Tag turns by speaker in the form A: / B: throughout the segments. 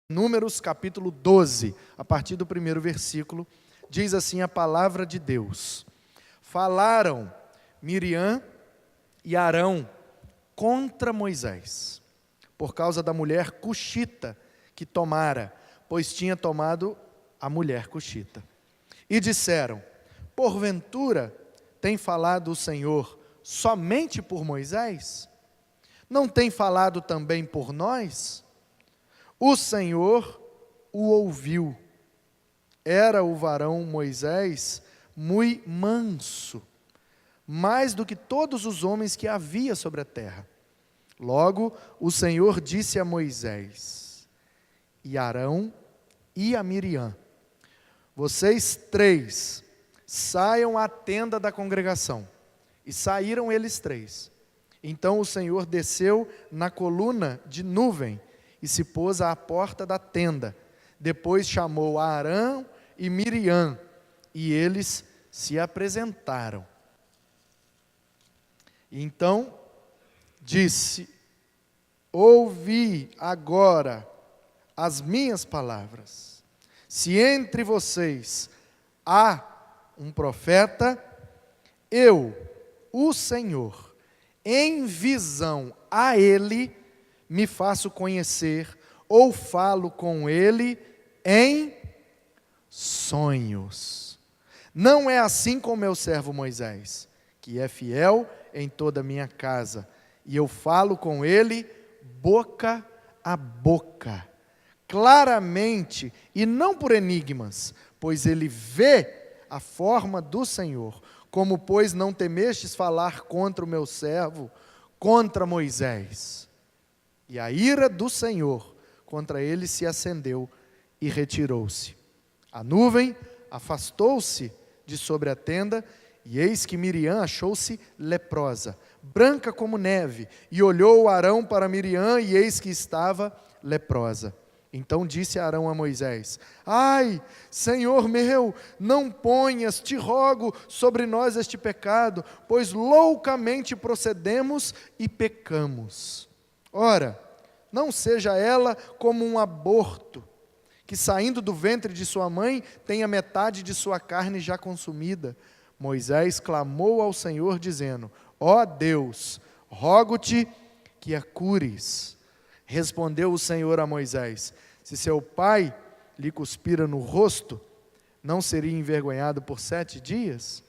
A: Números capítulo 12, a partir do primeiro versículo, diz assim a palavra de Deus: Falaram Miriam e Arão contra Moisés, por causa da mulher cuxita que tomara, pois tinha tomado a mulher cuxita. E disseram: porventura tem falado o Senhor somente por Moisés? Não tem falado também por nós? O Senhor o ouviu. Era o varão Moisés muito manso, mais do que todos os homens que havia sobre a terra. Logo o Senhor disse a Moisés, e Arão e a Miriam: vocês três saiam à tenda da congregação. E saíram eles três. Então o Senhor desceu na coluna de nuvem e se pôs à porta da tenda. Depois chamou Arão e Miriam, e eles se apresentaram. Então disse: ouvi agora as minhas palavras. Se entre vocês há um profeta, eu, o Senhor, em visão a ele, me faço conhecer, ou falo com ele em sonhos. Não é assim com meu servo Moisés, que é fiel em toda a minha casa, e eu falo com ele boca a boca, claramente, e não por enigmas, pois ele vê a forma do Senhor. Como, pois, não temestes falar contra o meu servo, contra Moisés? E a ira do Senhor contra ele se acendeu e retirou-se. A nuvem afastou-se de sobre a tenda, e eis que Miriam achou-se leprosa, branca como neve, e olhou Arão para Miriam, e eis que estava leprosa. Então disse Arão a Moisés: ai, Senhor meu, não ponhas, te rogo, sobre nós este pecado, pois loucamente procedemos e pecamos. Ora, não seja ela como um aborto, que saindo do ventre de sua mãe, tenha metade de sua carne já consumida. Moisés clamou ao Senhor, dizendo: ó Deus, rogo-te que a cures. Respondeu o Senhor a Moisés: se seu pai lhe cuspira no rosto, não seria envergonhado por 7 dias?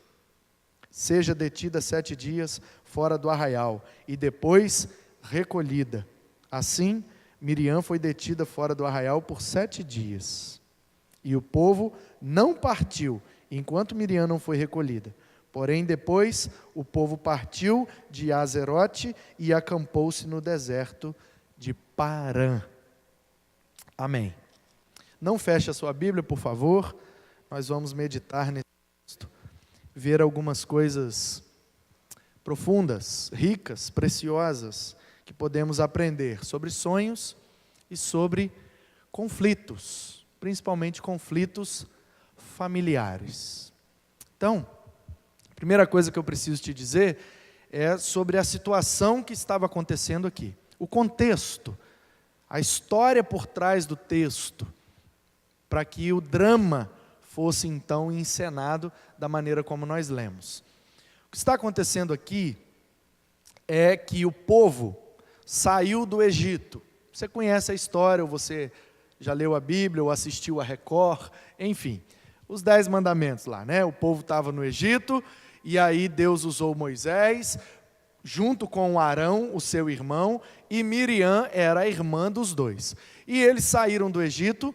A: Seja detida 7 dias fora do arraial, e depois recolhida. Assim, Miriam foi detida fora do arraial por 7 dias. E o povo não partiu, enquanto Miriam não foi recolhida. Porém, depois, o povo partiu de Azerote e acampou-se no deserto de Parã. Amém. Não feche a sua Bíblia, por favor. Nós vamos meditar nesse texto, ver algumas coisas profundas, ricas, preciosas, que podemos aprender sobre sonhos e sobre conflitos, principalmente conflitos familiares. Então, a primeira coisa que eu preciso te dizer é sobre a situação que estava acontecendo aqui. O contexto, a história por trás do texto, para que o drama fosse então encenado da maneira como nós lemos. O que está acontecendo aqui é que o povo saiu do Egito. Você conhece a história, ou você já leu a Bíblia, ou assistiu a Record, enfim, os 10 mandamentos lá, né? O povo estava no Egito, e aí Deus usou Moisés, junto com Arão, o seu irmão, e Miriam era a irmã dos dois. E eles saíram do Egito,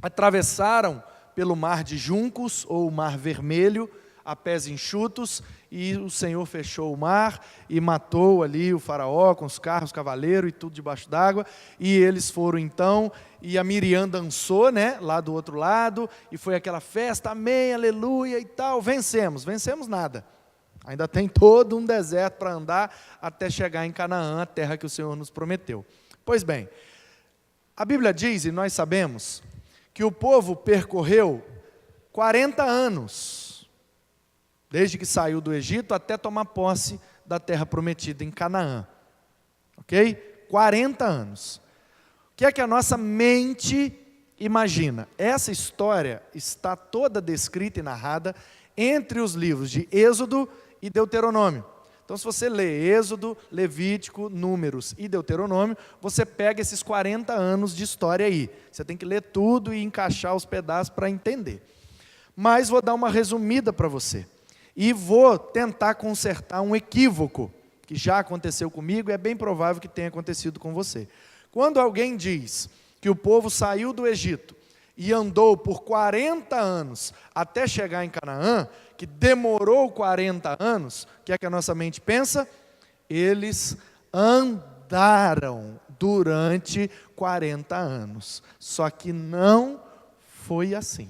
A: atravessaram pelo mar de juncos, ou o mar vermelho, a pés enxutos, e o Senhor fechou o mar, e matou ali o faraó, com os carros, cavaleiros e tudo debaixo d'água, e eles foram então, e a Miriam dançou, né, lá do outro lado, e foi aquela festa, amém, aleluia e tal, vencemos nada, ainda tem todo um deserto para andar, até chegar em Canaã, a terra que o Senhor nos prometeu. Pois bem, a Bíblia diz, e nós sabemos, que o povo percorreu 40 anos, desde que saiu do Egito até tomar posse da terra prometida em Canaã. Ok? 40 anos. O que é que a nossa mente imagina? Essa história está toda descrita e narrada entre os livros de Êxodo e Deuteronômio. Então, se você lê Êxodo, Levítico, Números e Deuteronômio, você pega esses 40 anos de história aí. Você tem que ler tudo e encaixar os pedaços para entender. Mas vou dar uma resumida para você. E vou tentar consertar um equívoco que já aconteceu comigo e é bem provável que tenha acontecido com você. Quando alguém diz que o povo saiu do Egito e andou por 40 anos até chegar em Canaã, que demorou 40 anos, o que é que a nossa mente pensa? Eles andaram durante 40 anos. Só que não foi assim.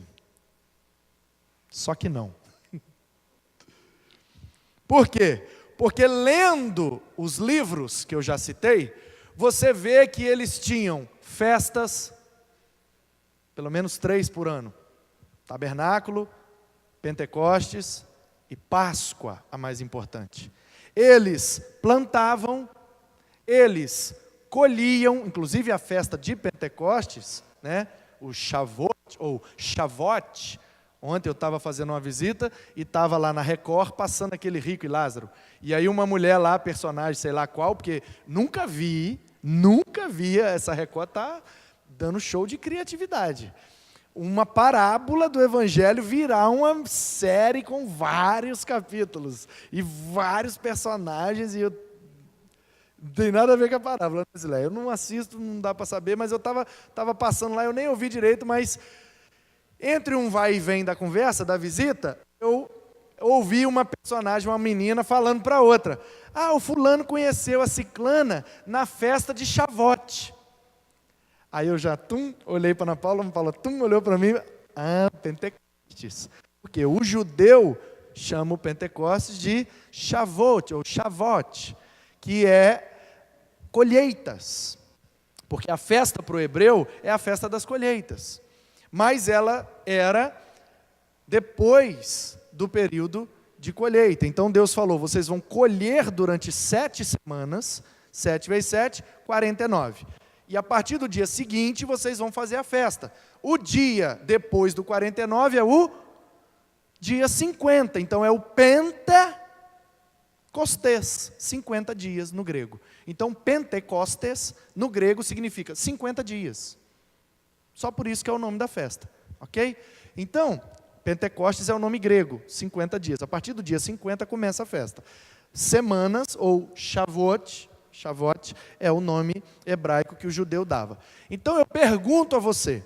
A: Só que não. Por quê? Porque lendo os livros que eu já citei, você vê que eles tinham festas, pelo menos 3 por ano. Tabernáculo, Pentecostes e Páscoa, a mais importante. Eles plantavam, eles colhiam, inclusive a festa de Pentecostes, né, o Shavuot, ou Shavuot. Ontem eu estava fazendo uma visita e estava lá na Record passando aquele Rico e Lázaro. E aí uma mulher lá, personagem, sei lá qual, porque nunca via, essa Record está dando show de criatividade. Uma parábola do Evangelho virar uma série com vários capítulos e vários personagens, e eu não tem nada a ver com a parábola, né? Eu não assisto, não dá para saber, mas eu estava passando lá, eu nem ouvi direito, mas entre um vai e vem da conversa, da visita, eu ouvi uma personagem, uma menina, falando para outra: o fulano conheceu a ciclana na festa de Shavuot. Aí eu já, olhei para a Ana Paula, olhou para mim, Pentecostes. Porque o judeu chama o Pentecostes de Shavuot, ou Shavuot, que é colheitas. Porque a festa para o hebreu é a festa das colheitas. Mas ela era depois do período de colheita. Então Deus falou: vocês vão colher durante 7 semanas, 7 vezes 7, 49. E a partir do dia seguinte, vocês vão fazer a festa. O dia depois do 49 é o dia 50. Então é o Pentecostes, 50 dias no grego. Então Pentecostes, no grego, significa 50 dias. Só por isso que é o nome da festa. Ok? Então, Pentecostes é o nome grego, 50 dias. A partir do dia 50 começa a festa. Semanas, ou Shavuot é o nome hebraico que o judeu dava. Então eu pergunto a você,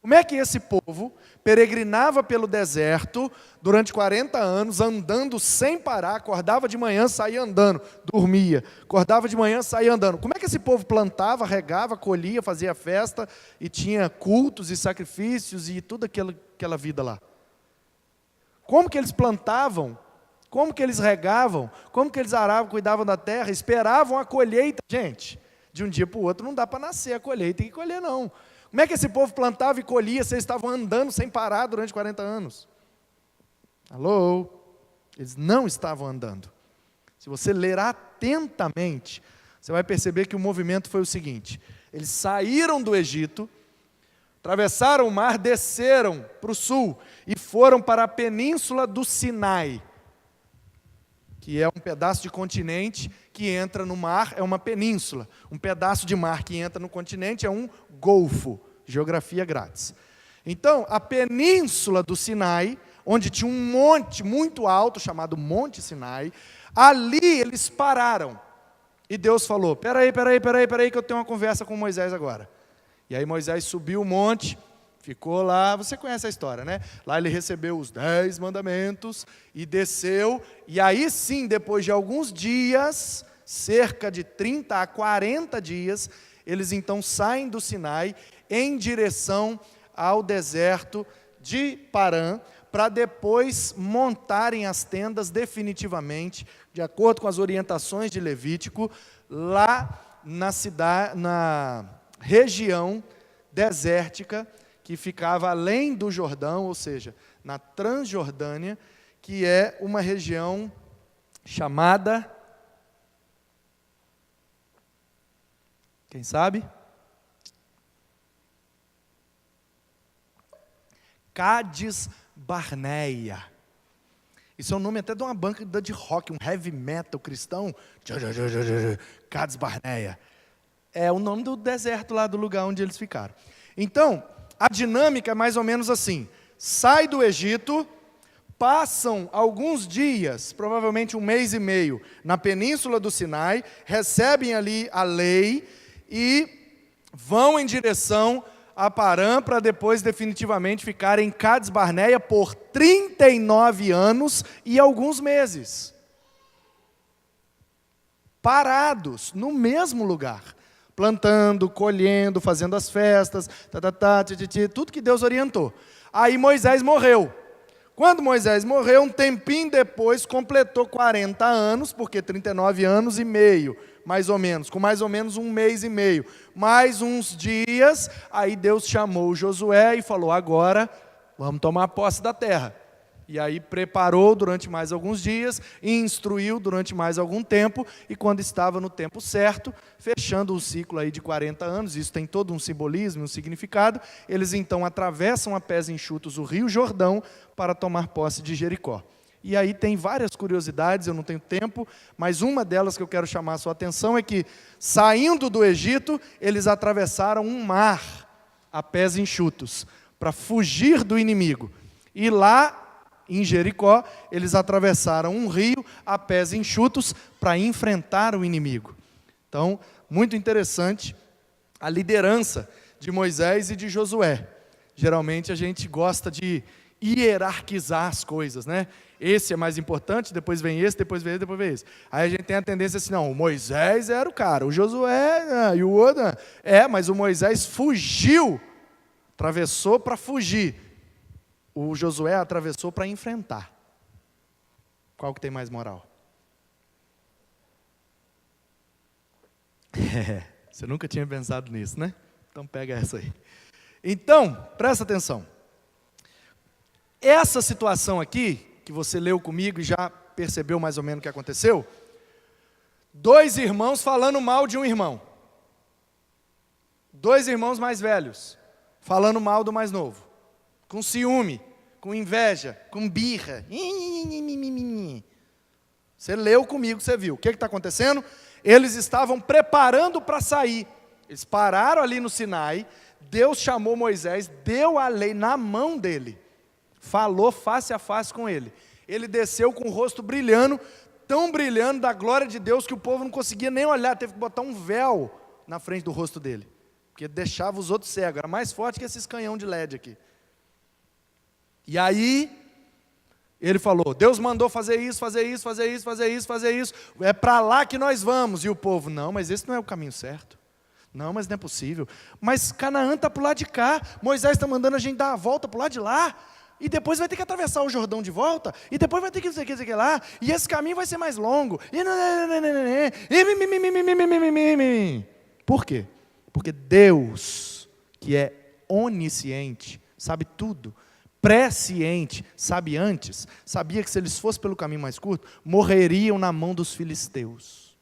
A: como é que esse povo peregrinava pelo deserto durante 40 anos, andando sem parar, acordava de manhã, saía andando, dormia, acordava de manhã, saía andando. Como é que esse povo plantava, regava, colhia, fazia festa, e tinha cultos e sacrifícios e toda aquela vida lá? Como que eles plantavam? Como que eles regavam? Como que eles aravam, cuidavam da terra? Esperavam a colheita. Gente, de um dia para o outro não dá para nascer a colheita, tem que colher não. Como é que esse povo plantava e colhia se eles estavam andando sem parar durante 40 anos? Alô? Eles não estavam andando. Se você ler atentamente, você vai perceber que o movimento foi o seguinte: eles saíram do Egito, atravessaram o mar, desceram para o sul e foram para a península do Sinai, que é um pedaço de continente que entra no mar, é uma península. Um pedaço de mar que entra no continente é um golfo. Geografia grátis. Então, a península do Sinai, onde tinha um monte muito alto, chamado Monte Sinai, ali eles pararam. E Deus falou: peraí, que eu tenho uma conversa com Moisés agora. E aí Moisés subiu o monte, ficou lá, você conhece a história, né? Lá ele recebeu os 10 mandamentos e desceu, e aí sim, depois de alguns dias, cerca de 30 a 40 dias, eles então saem do Sinai em direção ao deserto de Parã, para depois montarem as tendas definitivamente, de acordo com as orientações de Levítico, lá na região desértica, que ficava além do Jordão, ou seja, na Transjordânia, que é uma região chamada, quem sabe? Cádiz Barneia. Isso é o nome até de uma banda de rock, um heavy metal cristão. Cádiz Barneia. É o nome do deserto lá, do lugar onde eles ficaram. Então, a dinâmica é mais ou menos assim. Sai do Egito, passam alguns dias, provavelmente 1 mês e meio, na península do Sinai, recebem ali a lei e vão em direção a Parã para depois definitivamente ficar em Cádiz Barneia por 39 anos e alguns meses. Parados no mesmo lugar, plantando, colhendo, fazendo as festas, tudo que Deus orientou. Aí Moisés morreu. Quando Moisés morreu, um tempinho depois, completou 40 anos, porque 39 anos e meio, mais ou menos, com mais ou menos 1 mês e meio, mais uns dias, aí Deus chamou Josué e falou, agora vamos tomar posse da terra. E aí preparou durante mais alguns dias, e instruiu durante mais algum tempo, e quando estava no tempo certo, fechando o ciclo aí de 40 anos, isso tem todo um simbolismo, um significado, eles então atravessam a pés enxutos o rio Jordão para tomar posse de Jericó. E aí tem várias curiosidades, eu não tenho tempo, mas uma delas que eu quero chamar a sua atenção é que, saindo do Egito, eles atravessaram um mar a pés enxutos, para fugir do inimigo. E lá, em Jericó, eles atravessaram um rio a pés enxutos para enfrentar o inimigo. Então, muito interessante a liderança de Moisés e de Josué. Geralmente a gente gosta de hierarquizar as coisas, né? Esse é mais importante, depois vem esse, depois vem esse, depois vem esse. Aí a gente tem a tendência assim, não, o Moisés era o cara, o Josué e o outro, mas o Moisés fugiu, atravessou para fugir. O Josué atravessou para enfrentar. Qual que tem mais moral? Você nunca tinha pensado nisso, né? Então pega essa aí. Então, presta atenção. Essa situação aqui, que você leu comigo e já percebeu mais ou menos o que aconteceu, 2 irmãos falando mal de um irmão. 2 irmãos mais velhos, falando mal do mais novo. Com ciúme, com inveja, com birra. Você leu comigo, você viu. O que está acontecendo? Eles estavam preparando para sair. Eles pararam ali no Sinai, Deus chamou Moisés, deu a lei na mão dele, falou face a face com ele. Ele desceu com o rosto brilhando, tão brilhando da glória de Deus que o povo não conseguia nem olhar, teve que botar um véu na frente do rosto dele, porque deixava os outros cegos, era mais forte que esses canhão de LED aqui. E aí, ele falou, Deus mandou fazer isso, fazer isso, fazer isso, fazer isso, fazer isso, é para lá que nós vamos. E o povo, não, mas esse não é o caminho certo. Não, mas não é possível. Mas Canaã está para o lado de cá, Moisés está mandando a gente dar a volta para o lado de lá, e depois vai ter que atravessar o Jordão de volta, e depois vai ter que não sei o que lá, e esse caminho vai ser mais longo. Por quê? Porque Deus, que é onisciente, sabe tudo, presciente, sabe antes, sabia que se eles fossem pelo caminho mais curto, morreriam na mão dos filisteus.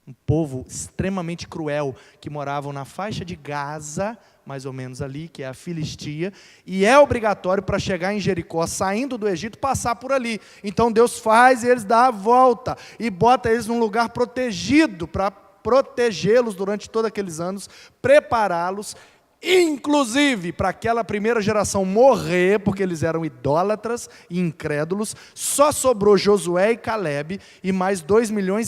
A: Um povo extremamente cruel, que moravam na faixa de Gaza, mais ou menos ali, que é a Filistia, e é obrigatório para chegar em Jericó, saindo do Egito, passar por ali. Então Deus faz eles dar a volta, e bota eles num lugar protegido, para protegê-los durante todos aqueles anos, prepará-los, inclusive para aquela primeira geração morrer, porque eles eram idólatras e incrédulos. Só sobrou Josué e Calebe, e mais 2,5 milhões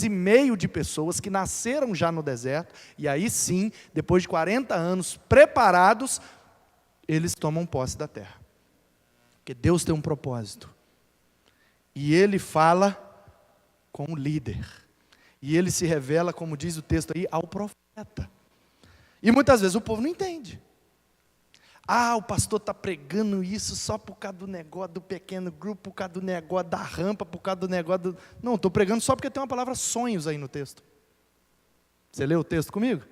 A: de pessoas que nasceram já no deserto, e aí sim, depois de 40 anos preparados, eles tomam posse da terra, porque Deus tem um propósito, e Ele fala com o líder, e Ele se revela, como diz o texto aí, ao profeta. E muitas vezes o povo não entende. O pastor está pregando isso só por causa do negócio do pequeno grupo, por causa do negócio da rampa, por causa do negócio do... Não, estou pregando só porque tem uma palavra sonhos aí no texto. Você leu o texto comigo?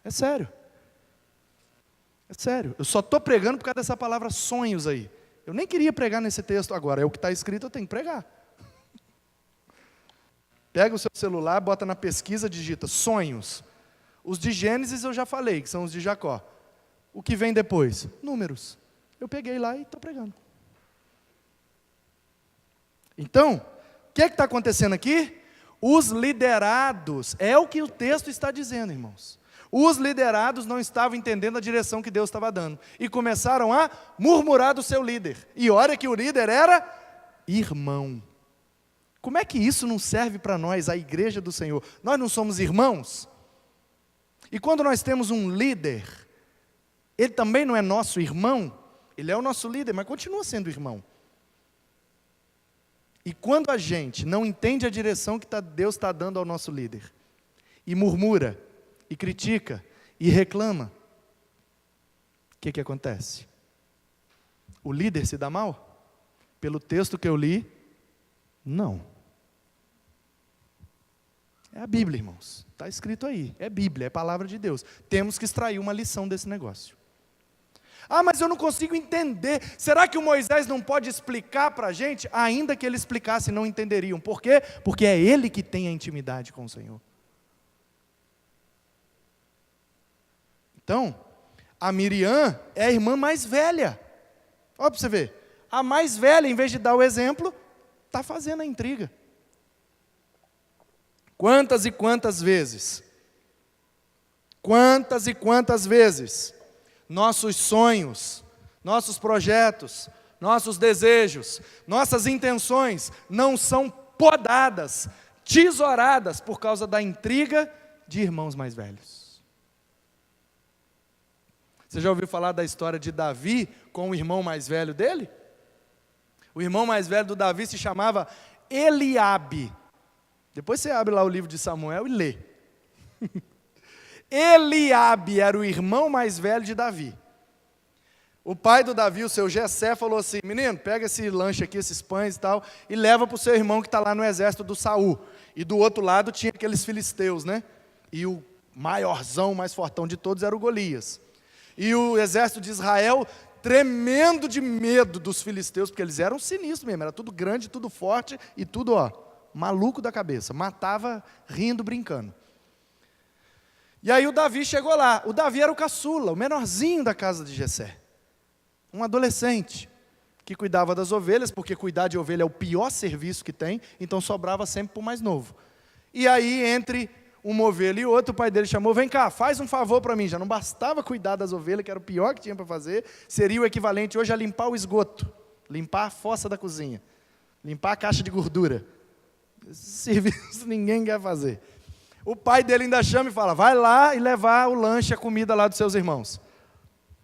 A: É sério. É sério. Eu só estou pregando por causa dessa palavra sonhos aí. Eu nem queria pregar nesse texto agora, é o que está escrito, eu tenho que pregar. Pega o seu celular, bota na pesquisa, digita sonhos. Os de Gênesis eu já falei, que são os de Jacó. O que vem depois? Números. Eu peguei lá e estou pregando. Então, o que está acontecendo aqui? Os liderados, é o que o texto está dizendo, irmãos. Os liderados não estavam entendendo a direção que Deus estava dando. E começaram a murmurar do seu líder. E olha que o líder era irmão. Como é que isso não serve para nós, a igreja do Senhor? Nós não somos irmãos? E quando nós temos um líder, ele também não é nosso irmão? Ele é o nosso líder, mas continua sendo irmão. E quando a gente não entende a direção que Deus está dando ao nosso líder, e murmura, e critica, e reclama, o que acontece? O líder se dá mal? Pelo texto que eu li, não. É a Bíblia, irmãos. Está escrito aí. É Bíblia, é palavra de Deus. Temos que extrair uma lição desse negócio. Ah, mas eu não consigo entender. Será que o Moisés não pode explicar para a gente? Ainda que ele explicasse, não entenderiam. Por quê? Porque é ele que tem a intimidade com o Senhor. Então, a Miriam é a irmã mais velha. Olha para você ver. A mais velha, em vez de dar o exemplo, está fazendo a intriga. Quantas e quantas vezes nossos sonhos, nossos projetos, nossos desejos, nossas intenções não são podadas, tesouradas por causa da intriga de irmãos mais velhos. Você já ouviu falar da história de Davi com o irmão mais velho dele? O irmão mais velho do Davi se chamava Eliabe. Depois você abre lá o livro de Samuel e lê. Eliabe era o irmão mais velho de Davi. O pai do Davi, o seu Jessé, falou assim: menino, pega esse lanche aqui, esses pães e tal, e leva para o seu irmão que está lá no exército do Saul. E do outro lado tinha aqueles filisteus, né? E o maiorzão, mais fortão de todos era o Golias. E o exército de Israel, tremendo de medo dos filisteus, porque eles eram sinistros mesmo, era tudo grande, tudo forte e tudo, maluco da cabeça, matava rindo, brincando. E aí o Davi chegou lá. O Davi era o caçula, o menorzinho da casa de Jessé. Um adolescente que cuidava das ovelhas, porque cuidar de ovelha é o pior serviço que tem, então sobrava sempre para o mais novo. E aí, entre uma ovelha e outra, o pai dele chamou: vem cá, faz um favor para mim. Já não bastava cuidar das ovelhas, que era o pior que tinha para fazer, seria o equivalente hoje a limpar o esgoto, limpar a fossa da cozinha, limpar a caixa de gordura. Esse serviço ninguém quer fazer. O pai dele ainda chama e fala: vai lá e levar o lanche, a comida lá dos seus irmãos.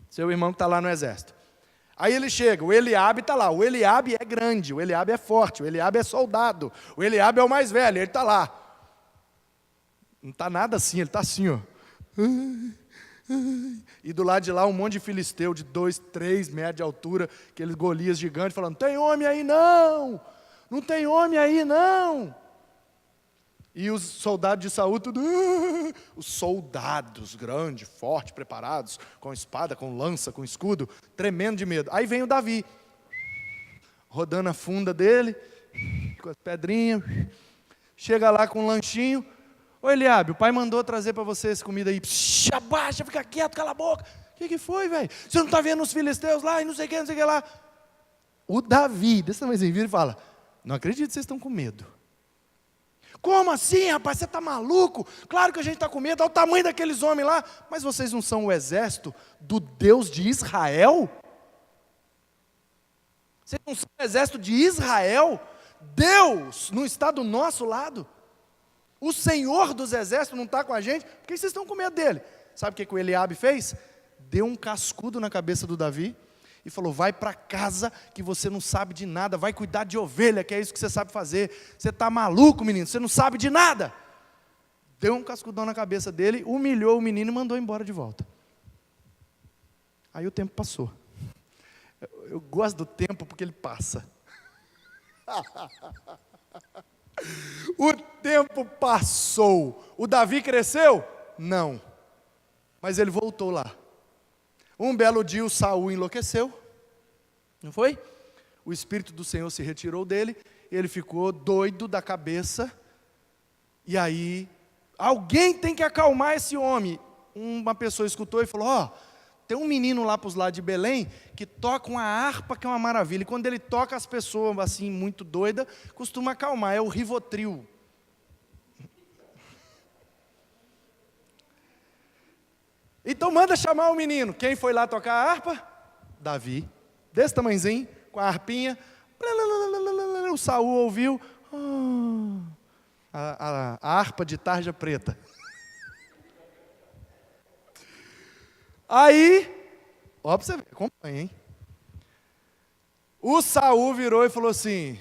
A: Seu irmão que está lá no exército. Aí ele chega, o Eliabe está lá. O Eliabe é grande, o Eliabe é forte, o Eliabe é soldado, o Eliabe é o mais velho, ele está lá. Não está nada assim, ele está assim, ó. E do lado de lá um monte de filisteu de 2, 3 metros de altura, aqueles Golias gigantes, falando: tem homem aí não, não tem homem aí não. E os soldados de Saul, tudo, os soldados grandes, fortes, preparados, com espada, com lança, com escudo, tremendo de medo. Aí vem o Davi, rodando a funda dele, com as pedrinhas, chega lá com um lanchinho: ô Eliabe, o pai mandou trazer para você essa comida aí. Psh, abaixa, fica quieto, cala a boca. O que foi, velho? Você não está vendo os filisteus lá e não sei o que, não sei o que lá. O Davi, desse tamanhozinho, vira e fala: não acredito que vocês estão com medo. Como assim, rapaz? Você está maluco? Claro que a gente está com medo, olha o tamanho daqueles homens lá. Mas vocês não são o exército do Deus de Israel? Vocês não são o exército de Israel? Deus não está do nosso lado? O Senhor dos exércitos não está com a gente? Por que vocês estão com medo dele? Sabe o que o Eliabe fez? Deu um cascudo na cabeça do Davi e falou: vai para casa que você não sabe de nada, vai cuidar de ovelha, que é isso que você sabe fazer. Você está maluco, menino, você não sabe de nada. Deu um cascudão na cabeça dele, humilhou o menino e mandou embora de volta. Aí o tempo passou. Eu gosto do tempo porque ele passa. O tempo passou. O Davi cresceu? Não. Mas ele voltou lá. Um belo dia o Saul enlouqueceu. Não foi? O Espírito do Senhor se retirou dele, ele ficou doido da cabeça, e aí, alguém tem que acalmar esse homem. Uma pessoa escutou e falou, tem um menino lá para os lados de Belém, que toca uma harpa que é uma maravilha, e quando ele toca, as pessoas assim, muito doidas, costuma acalmar, é o Rivotril. Então manda chamar o menino. Quem foi lá tocar a harpa? Davi, desse tamanhozinho, com a harpinha. O Saul ouviu a harpa de tarja preta. Aí, ó pra você ver, acompanha, hein? O Saul virou e falou assim,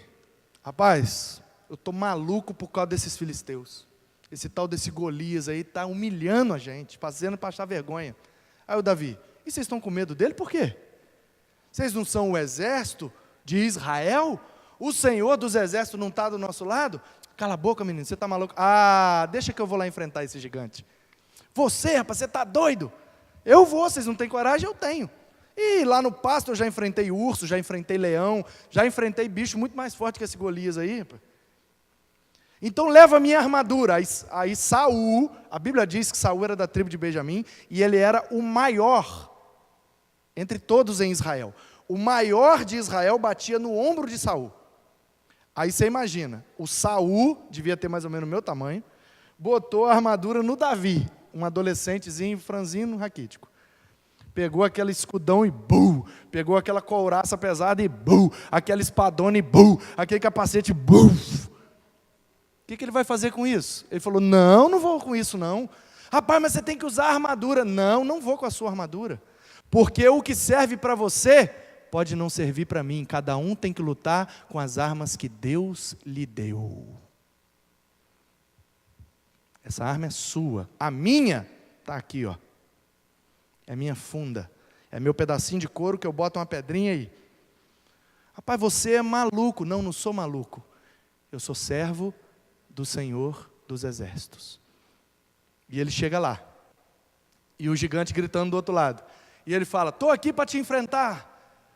A: rapaz, eu tô maluco por causa desses filisteus. Esse tal desse Golias aí está humilhando a gente, fazendo passar vergonha. Aí o Davi, e vocês estão com medo dele? Por quê? Vocês não são o exército de Israel? O Senhor dos exércitos não está do nosso lado? Cala a boca, menino, você está maluco? Deixa que eu vou lá enfrentar esse gigante. Você, rapaz, você está doido? Eu vou, vocês não têm coragem? Eu tenho. E lá no pasto eu já enfrentei urso, já enfrentei leão, já enfrentei bicho muito mais forte que esse Golias aí, rapaz. Então leva a minha armadura. Aí Saul, a Bíblia diz que Saul era da tribo de Benjamim, e ele era o maior entre todos em Israel. O maior de Israel batia no ombro de Saul. Aí você imagina, o Saul, devia ter mais ou menos o meu tamanho, botou a armadura no Davi, um adolescentezinho franzino, raquítico. Pegou aquele escudão e pegou aquela couraça pesada e aquela espadona e aquele capacete O que ele vai fazer com isso? Ele falou, não vou com isso não. Rapaz, mas você tem que usar a armadura. Não vou com a sua armadura. Porque o que serve para você, pode não servir para mim. Cada um tem que lutar com as armas que Deus lhe deu. Essa arma é sua. A minha está aqui, ó. É minha funda. É meu pedacinho de couro que eu boto uma pedrinha aí. Rapaz, você é maluco. Não sou maluco. Eu sou servo do Senhor dos exércitos. E ele chega lá. E o gigante gritando do outro lado. E ele fala, estou aqui para te enfrentar.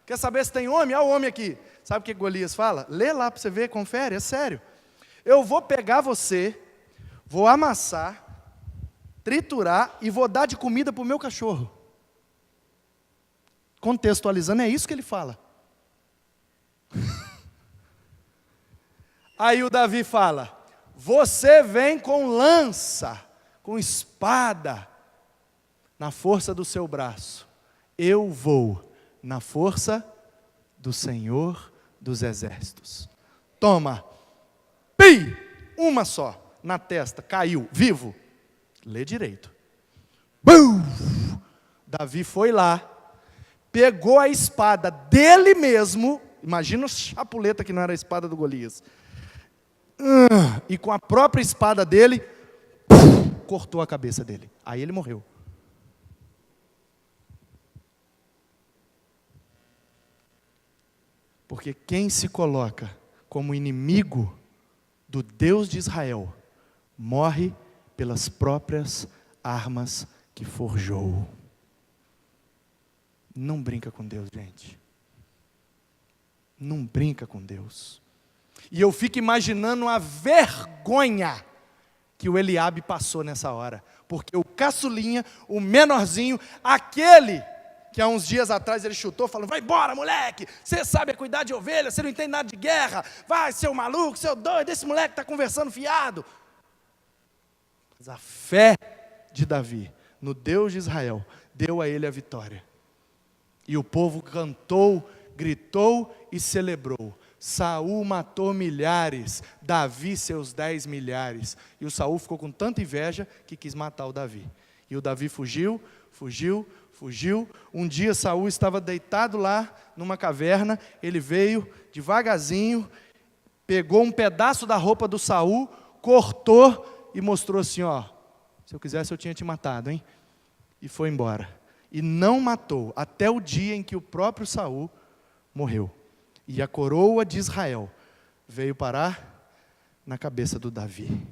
A: Quer saber se tem homem? Olha o homem aqui. Sabe o que Golias fala? Lê lá para você ver, confere, é sério. Eu vou pegar você, vou amassar, triturar e vou dar de comida para o meu cachorro. Contextualizando, é isso que ele fala. Aí o Davi fala, você vem com lança, com espada, na força do seu braço. Eu vou na força do Senhor dos exércitos. Toma, uma só, na testa, caiu, vivo. Lê direito. Davi foi lá, pegou a espada dele mesmo, imagina a chapuleta que não era a espada do Golias, e com a própria espada dele, cortou a cabeça dele. Aí ele morreu. Porque quem se coloca como inimigo do Deus de Israel, morre pelas próprias armas que forjou. Não brinca com Deus, gente. Não brinca com Deus. E eu fico imaginando a vergonha que o Eliabe passou nessa hora. Porque o caçulinha, o menorzinho, aquele que há uns dias atrás ele chutou, falando, vai embora moleque, você sabe cuidar de ovelha, você não entende nada de guerra, vai seu maluco, seu doido, esse moleque está conversando fiado. Mas a fé de Davi, no Deus de Israel, deu a ele a vitória. E o povo cantou, gritou e celebrou. Saul matou milhares, Davi seus 10 milhares. E o Saul ficou com tanta inveja que quis matar o Davi. E o Davi fugiu. Um dia Saul estava deitado lá numa caverna, ele veio devagarzinho, pegou um pedaço da roupa do Saul, cortou e mostrou assim, ó, se eu quisesse eu tinha te matado, hein? E foi embora. E não matou, até o dia em que o próprio Saul morreu. E a coroa de Israel veio parar na cabeça do Davi.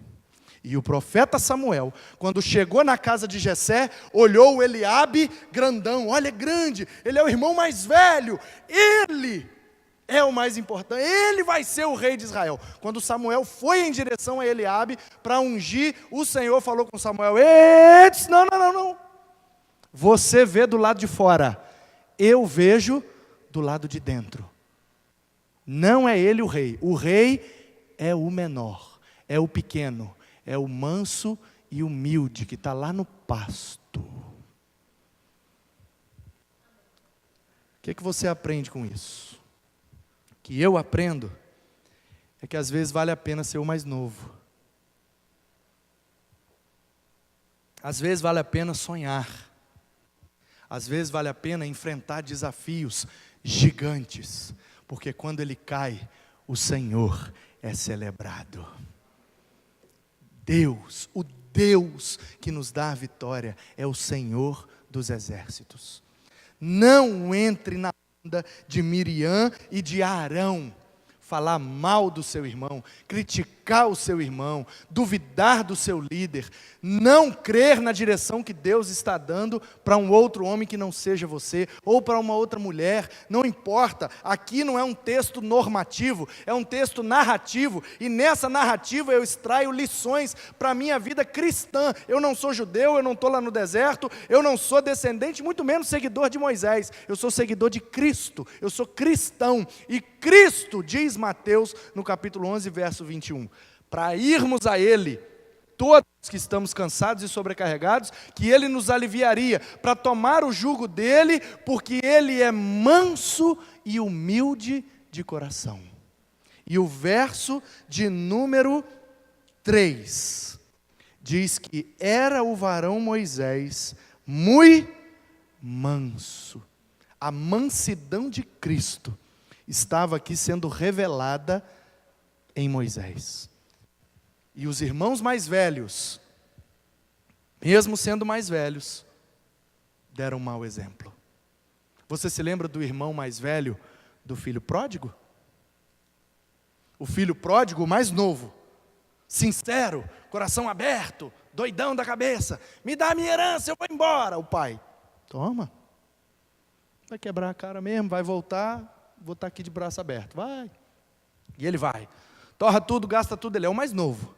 A: E o profeta Samuel, quando chegou na casa de Jessé, olhou o Eliabe grandão, olha, é grande, ele é o irmão mais velho, ele é o mais importante, ele vai ser o rei de Israel. Quando Samuel foi em direção a Eliabe para ungir, o Senhor falou com Samuel: não, não, não, não, você vê do lado de fora, eu vejo do lado de dentro. Não é ele o rei é o menor, é o pequeno, é o manso e humilde, que está lá no pasto. O que você aprende com isso? O que eu aprendo é que às vezes vale a pena ser o mais novo. Às vezes vale a pena sonhar. Às vezes vale a pena enfrentar desafios gigantes, porque quando ele cai, o Senhor é celebrado. Deus, o Deus que nos dá a vitória, é o Senhor dos exércitos. Não entre na onda de Miriam e de Arão, falar mal do seu irmão, criticar o seu irmão, duvidar do seu líder, não crer na direção que Deus está dando para um outro homem que não seja você, ou para uma outra mulher, não importa. Aqui não é um texto normativo, é um texto narrativo, e nessa narrativa eu extraio lições para a minha vida cristã. Eu não sou judeu, eu não estou lá no deserto, eu não sou descendente, muito menos seguidor de Moisés, eu sou seguidor de Cristo, eu sou cristão, e Cristo, diz Mateus no capítulo 11, verso 21, para irmos a Ele, todos que estamos cansados e sobrecarregados, que Ele nos aliviaria, para tomar o jugo dEle, porque Ele é manso e humilde de coração. E o verso de número 3, diz que era o varão Moisés muito manso. A mansidão de Cristo estava aqui sendo revelada em Moisés. E os irmãos mais velhos, mesmo sendo mais velhos, deram um mau exemplo. Você se lembra do irmão mais velho do filho pródigo? O filho pródigo, o mais novo, sincero, coração aberto, doidão da cabeça, me dá a minha herança, eu vou embora. O pai, toma, vai quebrar a cara mesmo, vai voltar, vou estar aqui de braço aberto, vai. E ele vai, torra tudo, gasta tudo, ele é o mais novo.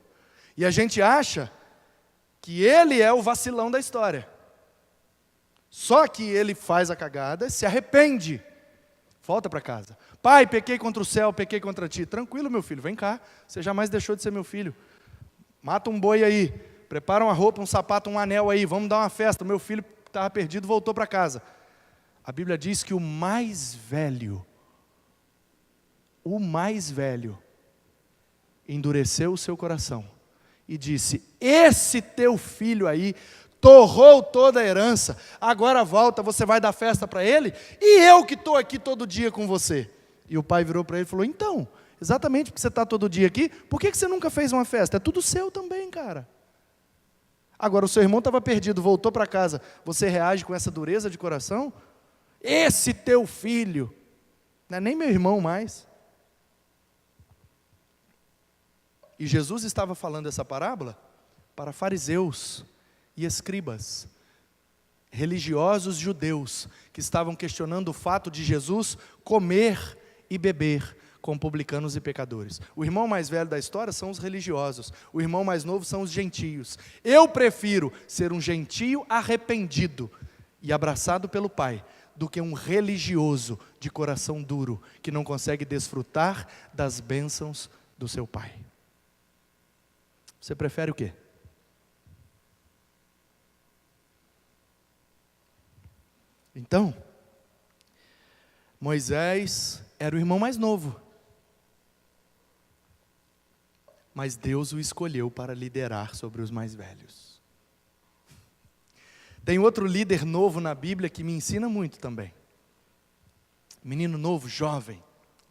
A: E a gente acha que ele é o vacilão da história. Só que ele faz a cagada, se arrepende, volta para casa. Pai, pequei contra o céu, pequei contra ti. Tranquilo, meu filho, vem cá, você jamais deixou de ser meu filho. Mata um boi aí, prepara uma roupa, um sapato, um anel aí, vamos dar uma festa. Meu filho estava perdido, voltou para casa. A Bíblia diz que o mais velho, endureceu o seu coração e disse: esse teu filho aí torrou toda a herança, agora volta, você vai dar festa para ele? E eu que estou aqui todo dia com você? E o pai virou para ele e falou: então, exatamente porque você está todo dia aqui, por que você nunca fez uma festa? É tudo seu também, cara. Agora o seu irmão estava perdido, voltou para casa, você reage com essa dureza de coração? Esse teu filho, não é nem meu irmão mais. E Jesus estava falando essa parábola para fariseus e escribas, religiosos judeus, que estavam questionando o fato de Jesus comer e beber com publicanos e pecadores. O irmão mais velho da história são os religiosos, o irmão mais novo são os gentios. Eu prefiro ser um gentio arrependido e abraçado pelo Pai, do que um religioso de coração duro, que não consegue desfrutar das bênçãos do seu Pai. Você prefere o quê? Então, Moisés era o irmão mais novo, mas Deus o escolheu para liderar sobre os mais velhos. Tem outro líder novo na Bíblia que me ensina muito também. Menino novo, jovem,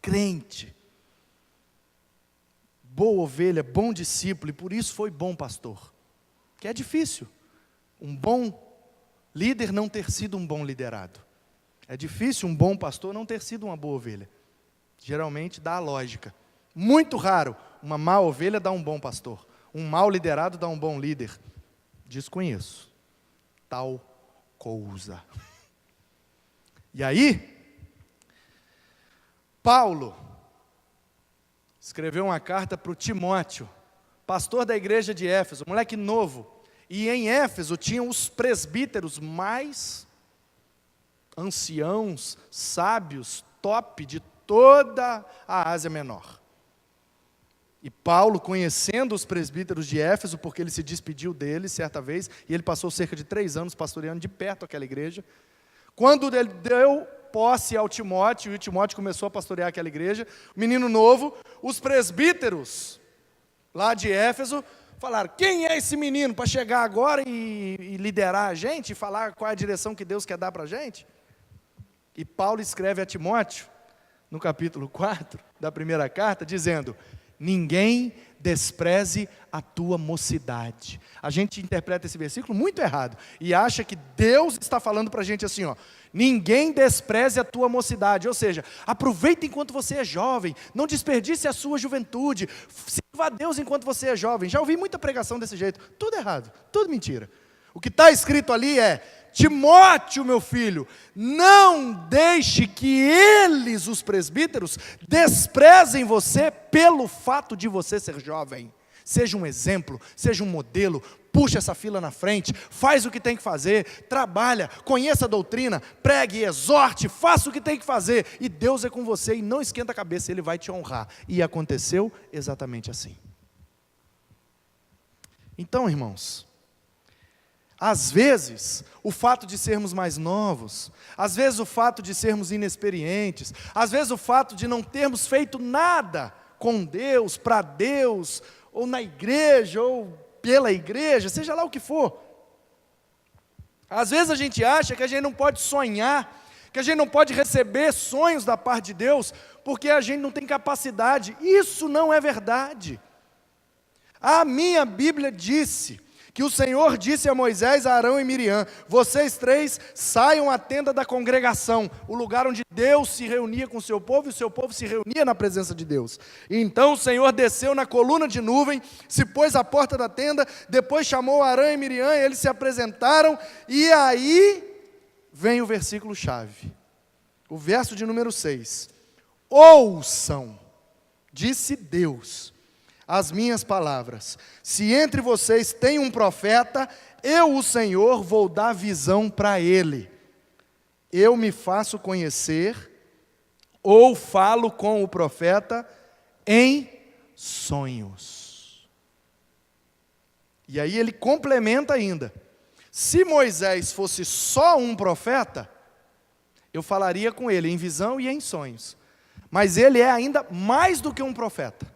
A: crente, boa ovelha, bom discípulo, e por isso foi bom pastor. Que é difícil um bom líder não ter sido um bom liderado. É difícil um bom pastor não ter sido uma boa ovelha. Geralmente dá a lógica. Muito raro uma má ovelha dar um bom pastor. Um mau liderado dá um bom líder. Desconheço tal coisa. E aí, Paulo escreveu uma carta para o Timóteo, pastor da igreja de Éfeso, moleque novo. E em Éfeso tinham os presbíteros mais anciãos, sábios, top de toda a Ásia Menor. E Paulo, conhecendo os presbíteros de Éfeso, porque ele se despediu deles certa vez, e ele passou cerca de 3 anos pastoreando de perto aquela igreja. Quando ele deu posse ao Timóteo, e o Timóteo começou a pastorear aquela igreja, menino novo, os presbíteros lá de Éfeso falaram: quem é esse menino para chegar agora e liderar a gente, e falar qual é a direção que Deus quer dar para a gente? E Paulo escreve a Timóteo, no capítulo 4 da primeira carta, dizendo: ninguém despreze a tua mocidade. A gente interpreta esse versículo muito errado, e acha que Deus está falando para a gente assim, ó: ninguém despreze a tua mocidade, ou seja, aproveita enquanto você é jovem, não desperdice a sua juventude, sirva a Deus enquanto você é jovem. Já ouvi muita pregação desse jeito, tudo errado, tudo mentira. O que está escrito ali é: Timóteo, meu filho, não deixe que eles, os presbíteros, desprezem você pelo fato de você ser jovem. Seja um exemplo, seja um modelo, puxa essa fila na frente, faz o que tem que fazer, trabalha, conheça a doutrina, pregue, exorte, faça o que tem que fazer, e Deus é com você, e não esquenta a cabeça, Ele vai te honrar. E aconteceu exatamente assim. Então, irmãos, às vezes, o fato de sermos mais novos, às vezes o fato de sermos inexperientes, às vezes o fato de não termos feito nada com Deus, para Deus, ou na igreja, ou pela igreja, seja lá o que for. Às vezes a gente acha que a gente não pode sonhar, que a gente não pode receber sonhos da parte de Deus, porque a gente não tem capacidade. Isso não é verdade. A minha Bíblia disse que o Senhor disse a Moisés, a Arão e Miriam: vocês 3 saiam à tenda da congregação, o lugar onde Deus se reunia com o seu povo, e o seu povo se reunia na presença de Deus. E então o Senhor desceu na coluna de nuvem, se pôs à porta da tenda, depois chamou Arão e Miriam, e eles se apresentaram, e aí vem o versículo chave, o verso de número 6. Ouçam, disse Deus, as minhas palavras: se entre vocês tem um profeta, eu, o Senhor, vou dar visão para ele. Eu me faço conhecer, ou falo com o profeta em sonhos. E aí ele complementa ainda: se Moisés fosse só um profeta, eu falaria com ele em visão e em sonhos. Mas ele é ainda mais do que um profeta.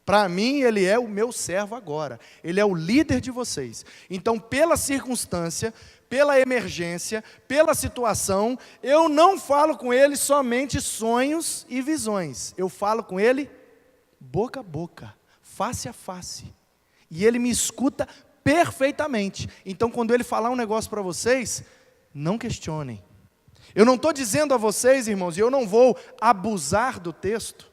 A: Para mim, ele é o meu servo agora. Ele é o líder de vocês. Então, pela circunstância, pela emergência, pela situação, eu não falo com ele somente sonhos e visões. Eu falo com ele boca a boca, face a face. E ele me escuta perfeitamente. Então, quando ele falar um negócio para vocês, não questionem. Eu não estou dizendo a vocês, irmãos, e eu não vou abusar do texto,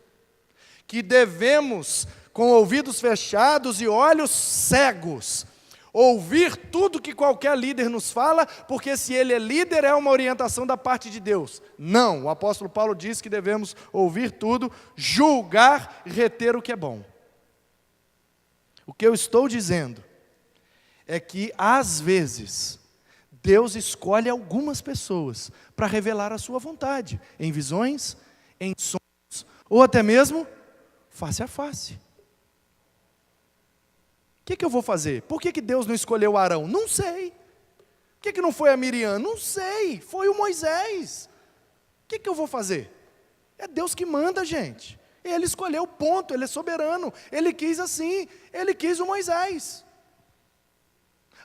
A: que devemos, com ouvidos fechados e olhos cegos, ouvir tudo que qualquer líder nos fala, porque se ele é líder, é uma orientação da parte de Deus. Não, o apóstolo Paulo diz que devemos ouvir tudo, julgar e reter o que é bom. O que eu estou dizendo é que, às vezes, Deus escolhe algumas pessoas para revelar a sua vontade, em visões, em sonhos, ou até mesmo face a face. O que eu vou fazer? Por que Deus não escolheu Arão? Não sei. Por que não foi a Miriam? Não sei. Foi o Moisés. O que eu vou fazer? É Deus que manda, gente. Ele escolheu o ponto, Ele é soberano. Ele quis assim, Ele quis o Moisés.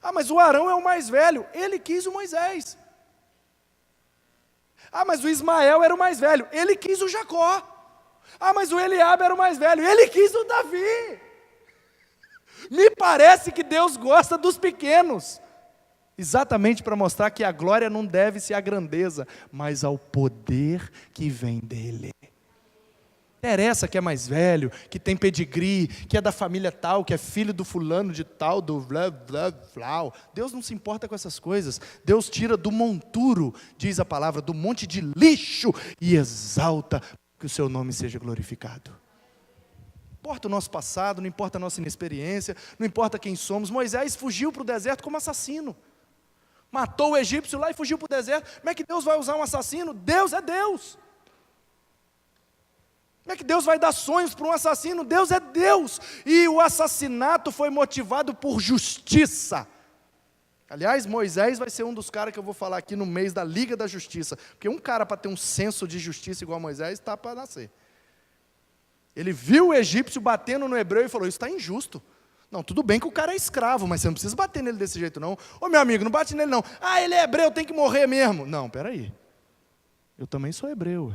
A: Ah, mas o Arão é o mais velho. Ele quis o Moisés. Ah, mas o Ismael era o mais velho. Ele quis o Jacó. Ah, mas o Eliabe era o mais velho. Ele quis o Davi. Me parece que Deus gosta dos pequenos. Exatamente para mostrar que a glória não deve-se à grandeza, mas ao poder que vem dEle. Interessa que é mais velho, que tem pedigree, que é da família tal, que é filho do fulano de tal, do blá, blá, blá. Deus não se importa com essas coisas. Deus tira do monturo, diz a palavra, do monte de lixo e exalta que o seu nome seja glorificado. Não importa o nosso passado, não importa a nossa inexperiência, não importa quem somos. Moisés fugiu para o deserto como assassino. Matou o egípcio lá e fugiu para o deserto. Como é que Deus vai usar um assassino? Deus é Deus. Como é que Deus vai dar sonhos para um assassino? Deus é Deus. E o assassinato foi motivado por justiça. Aliás, Moisés vai ser um dos caras que eu vou falar aqui no mês da Liga da Justiça. Porque um cara para ter um senso de justiça igual a Moisés está para nascer. Ele viu o egípcio batendo no hebreu e falou, isso está injusto. Não, tudo bem que o cara é escravo, mas você não precisa bater nele desse jeito não. Ô meu amigo, não bate nele não. Ah, ele é hebreu, tem que morrer mesmo. Não, peraí. Eu também sou hebreu.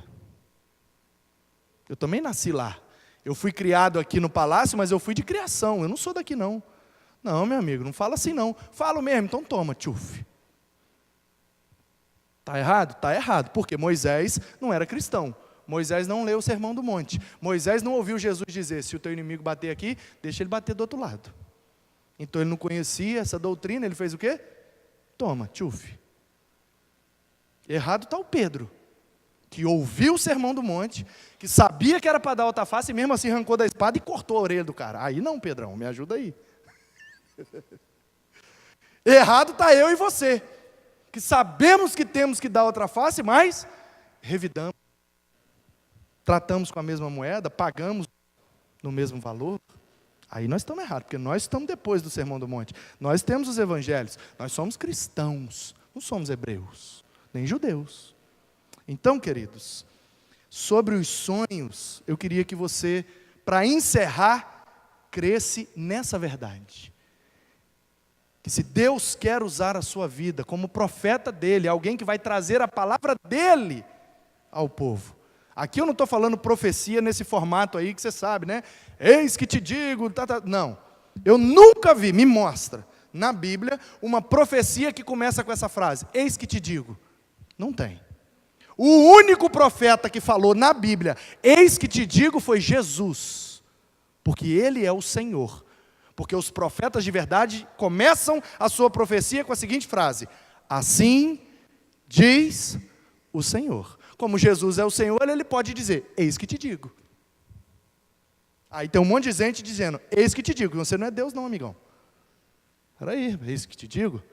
A: Eu também nasci lá. Eu fui criado aqui no palácio, mas eu fui de criação. Eu não sou daqui não. Não, meu amigo, não fala assim não. Falo mesmo, então toma, tchuf. Está errado? Está errado. Porque Moisés não era cristão. Moisés não leu o Sermão do Monte. Moisés não ouviu Jesus dizer, se o teu inimigo bater aqui, deixa ele bater do outro lado. Então ele não conhecia essa doutrina, ele fez o quê? Toma, tchuf. Errado está o Pedro, que ouviu o Sermão do Monte, que sabia que era para dar alta face, e mesmo assim arrancou da espada e cortou a orelha do cara. Aí não, Pedrão, me ajuda aí. Errado está eu e você, que sabemos que temos que dar outra face, mas revidamos. Tratamos com a mesma moeda, pagamos no mesmo valor. Aí nós estamos errados, porque nós estamos depois do Sermão do Monte. Nós temos os evangelhos, nós somos cristãos, não somos hebreus, nem judeus. Então, queridos, sobre os sonhos, eu queria que você, para encerrar, cresce nessa verdade. Que se Deus quer usar a sua vida como profeta dele, alguém que vai trazer a palavra dele ao povo. Aqui eu não estou falando profecia nesse formato aí que você sabe, né? Eis que te digo, não. Eu nunca vi, me mostra, na Bíblia, uma profecia que começa com essa frase, eis que te digo. Não tem. O único profeta que falou na Bíblia, eis que te digo, foi Jesus. Porque Ele é o Senhor. Porque os profetas de verdade começam a sua profecia com a seguinte frase, assim diz o Senhor. Como Jesus é o Senhor, ele pode dizer, eis que te digo. Aí tem um monte de gente dizendo, eis que te digo, você não é Deus não, amigão. Espera aí, eis que te digo.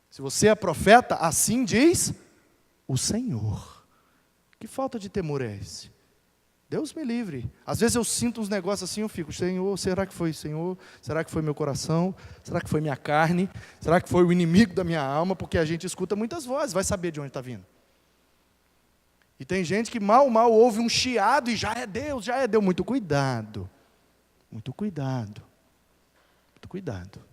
A: Se você é profeta, assim diz o Senhor. Que falta de temor é esse? Deus me livre. Às vezes eu sinto uns negócios assim, eu fico, Senhor, será que foi Senhor? Será que foi meu coração? Será que foi minha carne? Será que foi o inimigo da minha alma? Porque a gente escuta muitas vozes, vai saber de onde está vindo. E tem gente que mal ouve um chiado e já é Deus, já é Deus. Muito cuidado, muito cuidado, muito cuidado.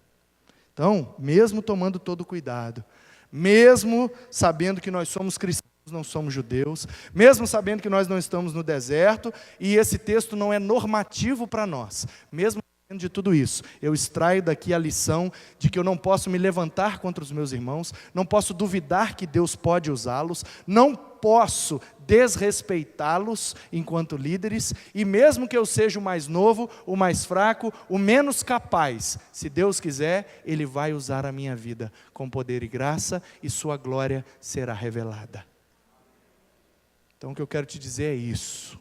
A: Então, mesmo tomando todo cuidado, mesmo sabendo que nós somos cristãos, não somos judeus, mesmo sabendo que nós não estamos no deserto, e esse texto não é normativo para nós, mesmo sabendo de tudo isso, eu extraio daqui a lição de que eu não posso me levantar contra os meus irmãos, não posso duvidar que Deus pode usá-los, não posso desrespeitá-los enquanto líderes, e mesmo que eu seja o mais novo, o mais fraco, o menos capaz, se Deus quiser, Ele vai usar a minha vida com poder e graça, e sua glória será revelada. Então o que eu quero te dizer é isso.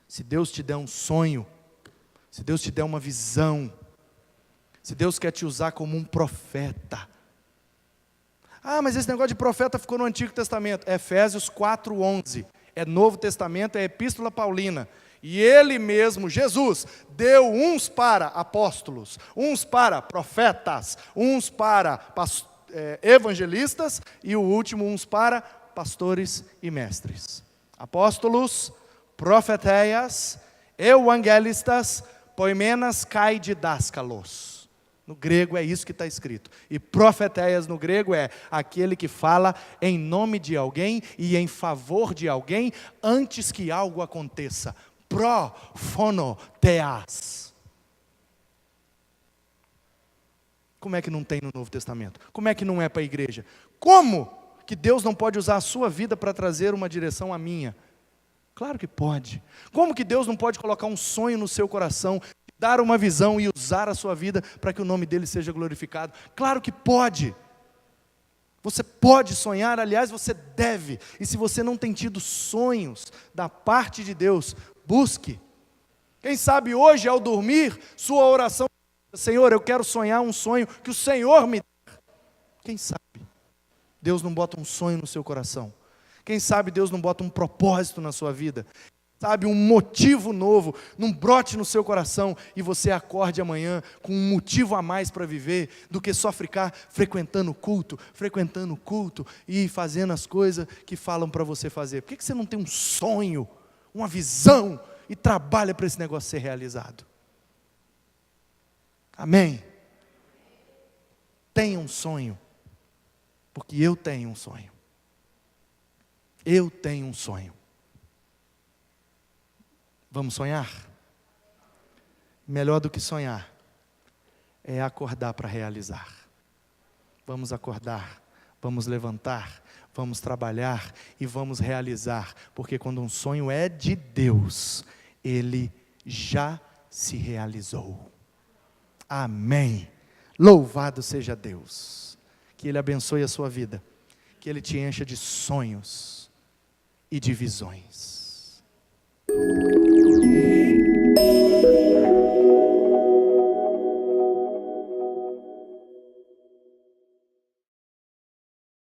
A: Se Deus te der um sonho, se Deus te der uma visão, se Deus quer te usar como um profeta. Ah, mas esse negócio de profeta ficou no Antigo Testamento. Efésios 4:11. É Novo Testamento, é Epístola Paulina. E Ele mesmo, Jesus, deu uns para apóstolos, uns para profetas, uns para evangelistas e o último, uns para pastores e mestres. Apóstolos, profeteias, evangelistas, poimenas kai didáscalos. No grego é isso que está escrito. E profeteias no grego é aquele que fala em nome de alguém e em favor de alguém antes que algo aconteça. Profonoteas. Como é que não tem no Novo Testamento? Como é que não é para a igreja? Como que Deus não pode usar a sua vida para trazer uma direção à minha? Claro que pode. Como que Deus não pode colocar um sonho no seu coração, dar uma visão e usar a sua vida para que o nome dele seja glorificado? Claro que pode. Você pode sonhar, aliás, você deve. E se você não tem tido sonhos da parte de Deus, busque. Quem sabe hoje, ao dormir, sua oração: Senhor, eu quero sonhar um sonho que o Senhor me dê. Quem sabe Deus não bota um sonho no seu coração? Quem sabe Deus não bota um propósito na sua vida? Sabe, um motivo novo, não brote no seu coração e você acorde amanhã com um motivo a mais para viver, do que só ficar frequentando o culto e fazendo as coisas que falam para você fazer. Por que você não tem um sonho, uma visão e trabalha para esse negócio ser realizado? Amém? Tenha um sonho, porque eu tenho um sonho. Eu tenho um sonho. Vamos sonhar? Melhor do que sonhar é acordar para realizar. Vamos acordar, vamos levantar, vamos trabalhar e vamos realizar, porque quando um sonho é de Deus, ele já se realizou. Amém. Louvado seja Deus. Que Ele abençoe a sua vida, que Ele te encha de sonhos e de visões.